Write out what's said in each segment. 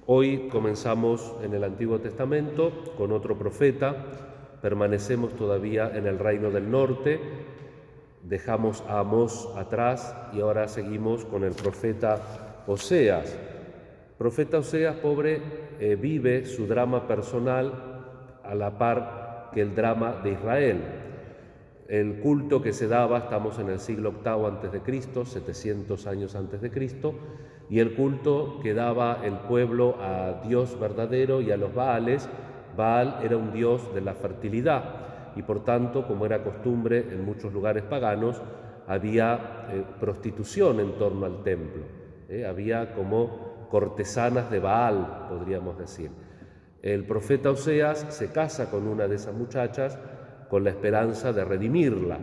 Hoy comenzamos en el Antiguo Testamento con otro profeta, permanecemos todavía en el Reino del Norte, dejamos a Amós atrás y ahora seguimos con el profeta Oseas. El profeta Oseas, pobre, vive su drama personal a la par que el drama de Israel. El culto que se daba, estamos en el siglo VIII a.C., 700 años antes de Cristo, y el culto que daba el pueblo a Dios verdadero y a los Baales. Baal era un dios de la fertilidad y por tanto, como era costumbre en muchos lugares paganos, había prostitución en torno al templo. Había como cortesanas de Baal, podríamos decir. El profeta Oseas se casa con una de esas muchachas con la esperanza de redimirla.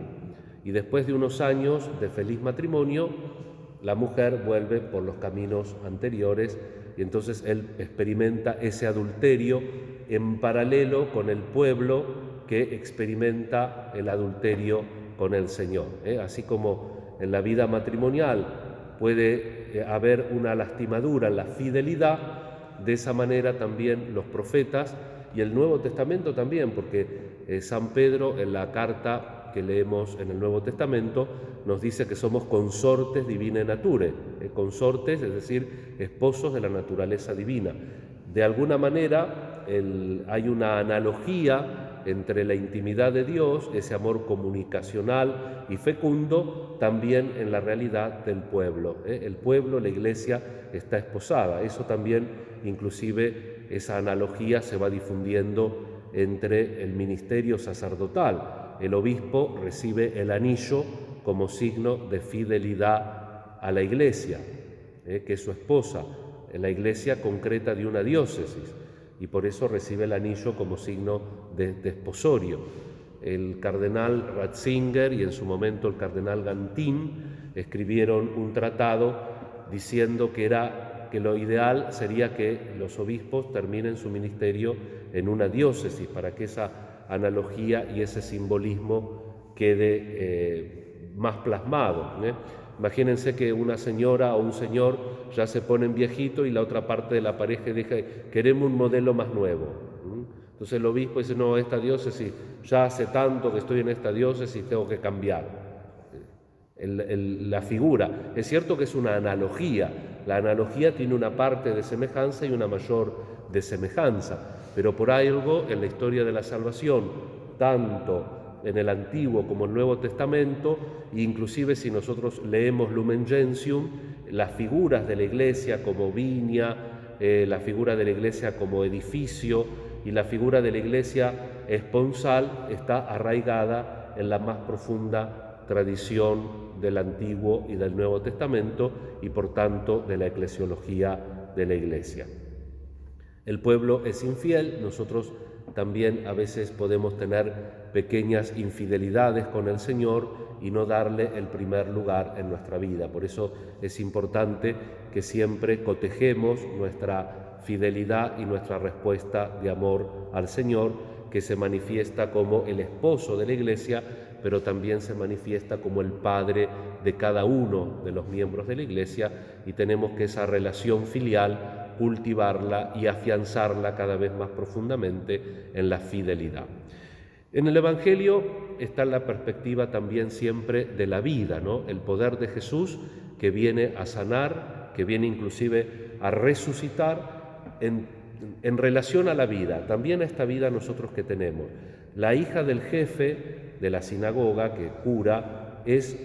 Y después de unos años de feliz matrimonio, la mujer vuelve por los caminos anteriores y entonces él experimenta ese adulterio en paralelo con el pueblo que experimenta el adulterio con el Señor. Así como en la vida matrimonial puede haber una lastimadura en la fidelidad, de esa manera también los profetas y el Nuevo Testamento también, porque San Pedro en la carta que leemos en el Nuevo Testamento nos dice que somos consortes divinae nature, consortes, es decir, esposos de la naturaleza divina. De alguna manera hay una analogía entre la intimidad de Dios, ese amor comunicacional y fecundo, también en la realidad del pueblo. El pueblo, la Iglesia, está esposada. Eso también, inclusive, esa analogía se va difundiendo entre el ministerio sacerdotal. El obispo recibe el anillo como signo de fidelidad a la Iglesia, que es su esposa, la Iglesia concreta de una diócesis, y por eso recibe el anillo como signo de desposorio. El cardenal Ratzinger y en su momento el cardenal Gantin escribieron un tratado diciendo que lo ideal sería que los obispos terminen su ministerio en una diócesis para que esa analogía y ese simbolismo quede más plasmado. Imagínense que una señora o un señor ya se ponen viejito y la otra parte de la pareja dice, queremos un modelo más nuevo. Entonces el obispo dice, no, esta diócesis, ya hace tanto que estoy en esta diócesis, tengo que cambiar. La figura, es cierto que es una analogía, la analogía tiene una parte de semejanza y una mayor de semejanza, pero por algo en la historia de la salvación, tanto en el Antiguo como el Nuevo Testamento, inclusive si nosotros leemos Lumen Gentium, las figuras de la Iglesia como viña, la figura de la Iglesia como edificio y la figura de la Iglesia esponsal está arraigada en la más profunda tradición del Antiguo y del Nuevo Testamento y por tanto de la eclesiología de la Iglesia. El pueblo es infiel, nosotros también a veces podemos tener pequeñas infidelidades con el Señor y no darle el primer lugar en nuestra vida. Por eso es importante que siempre cotejemos nuestra fidelidad y nuestra respuesta de amor al Señor, que se manifiesta como el esposo de la Iglesia, pero también se manifiesta como el Padre de cada uno de los miembros de la Iglesia, y tenemos que esa relación filial cultivarla y afianzarla cada vez más profundamente en la fidelidad. En el Evangelio está la perspectiva también siempre de la vida, ¿no? El poder de Jesús que viene a sanar, que viene inclusive a resucitar en relación a la vida, también a esta vida nosotros que tenemos. La hija del jefe de la sinagoga, que cura, es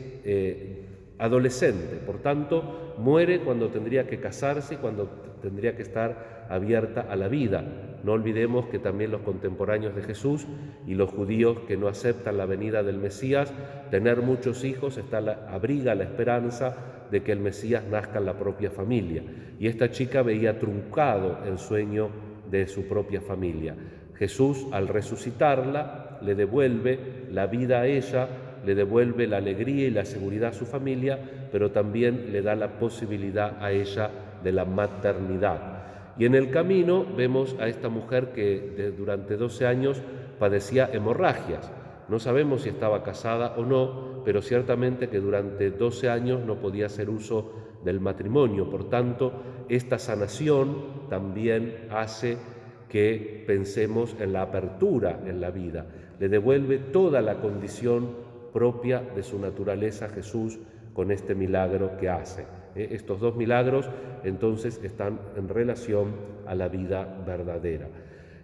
adolescente, por tanto muere cuando tendría que casarse y cuando tendría que estar abierta a la vida. No olvidemos que también los contemporáneos de Jesús y los judíos que no aceptan la venida del Mesías, tener muchos hijos abriga la esperanza de que el Mesías nazca en la propia familia. Y esta chica veía truncado el sueño de su propia familia. Jesús, al resucitarla, le devuelve la vida a ella, le devuelve la alegría y la seguridad a su familia, pero también le da la posibilidad a ella de la maternidad. Y en el camino vemos a esta mujer que durante 12 años padecía hemorragias. No sabemos si estaba casada o no, pero ciertamente que durante 12 años no podía hacer uso del matrimonio. Por tanto, esta sanación también hace que pensemos en la apertura en la vida. Le devuelve toda la condición propia de su naturaleza a Jesús con este milagro que hace. Estos dos milagros entonces están en relación a la vida verdadera.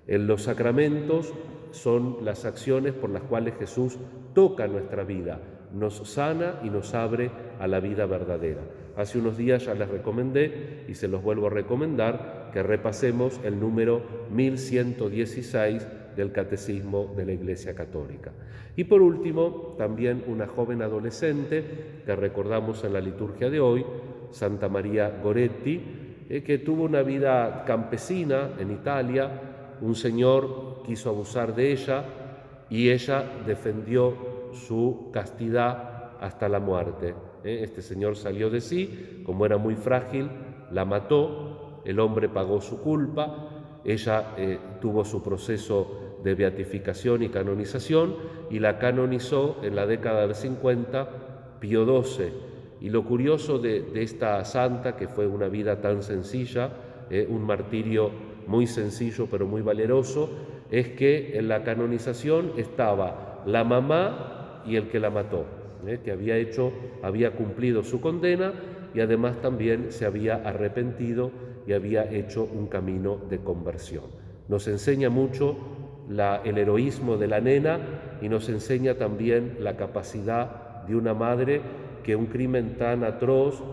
En los sacramentos son las acciones por las cuales Jesús toca nuestra vida, nos sana y nos abre a la vida verdadera. Hace unos días ya les recomendé y se los vuelvo a recomendar que repasemos el número 1116 del Catecismo de la Iglesia Católica. Y por último, también una joven adolescente que recordamos en la liturgia de hoy, Santa María Goretti, que tuvo una vida campesina en Italia. Un señor quiso abusar de ella y ella defendió su castidad hasta la muerte. Este señor salió de sí, como era muy frágil, la mató, el hombre pagó su culpa, ella tuvo su proceso de beatificación y canonización y la canonizó en la década del 50 Pío XII. Y lo curioso de esta santa, que fue una vida tan sencilla, un martirio muy sencillo pero muy valeroso, es que en la canonización estaba la mamá y el que la mató, que había cumplido su condena y además también se había arrepentido y había hecho un camino de conversión. Nos enseña mucho el heroísmo de la nena y nos enseña también la capacidad de una madre que un crimen tan atroz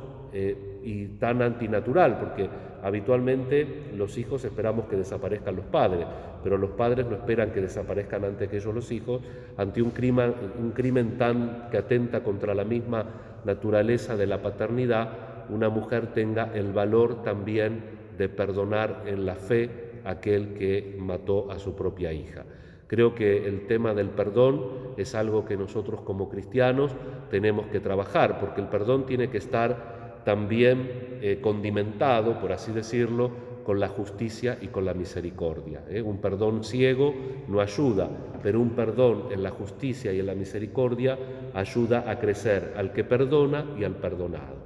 y tan antinatural, porque habitualmente los hijos esperamos que desaparezcan los padres, pero los padres no esperan que desaparezcan antes que ellos los hijos. Ante un crimen tan que atenta contra la misma naturaleza de la paternidad, una mujer tenga el valor también de perdonar en la fe a aquel que mató a su propia hija. Creo que el tema del perdón es algo que nosotros como cristianos tenemos que trabajar, porque el perdón tiene que estar también condimentado, por así decirlo, con la justicia y con la misericordia. Un perdón ciego no ayuda, pero un perdón en la justicia y en la misericordia ayuda a crecer al que perdona y al perdonado.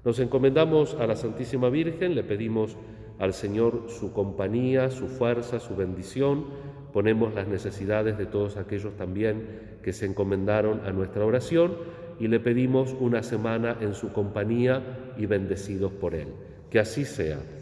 Nos encomendamos a la Santísima Virgen, le pedimos al Señor su compañía, su fuerza, su bendición. Ponemos las necesidades de todos aquellos también que se encomendaron a nuestra oración y le pedimos una semana en su compañía y bendecidos por Él. Que así sea.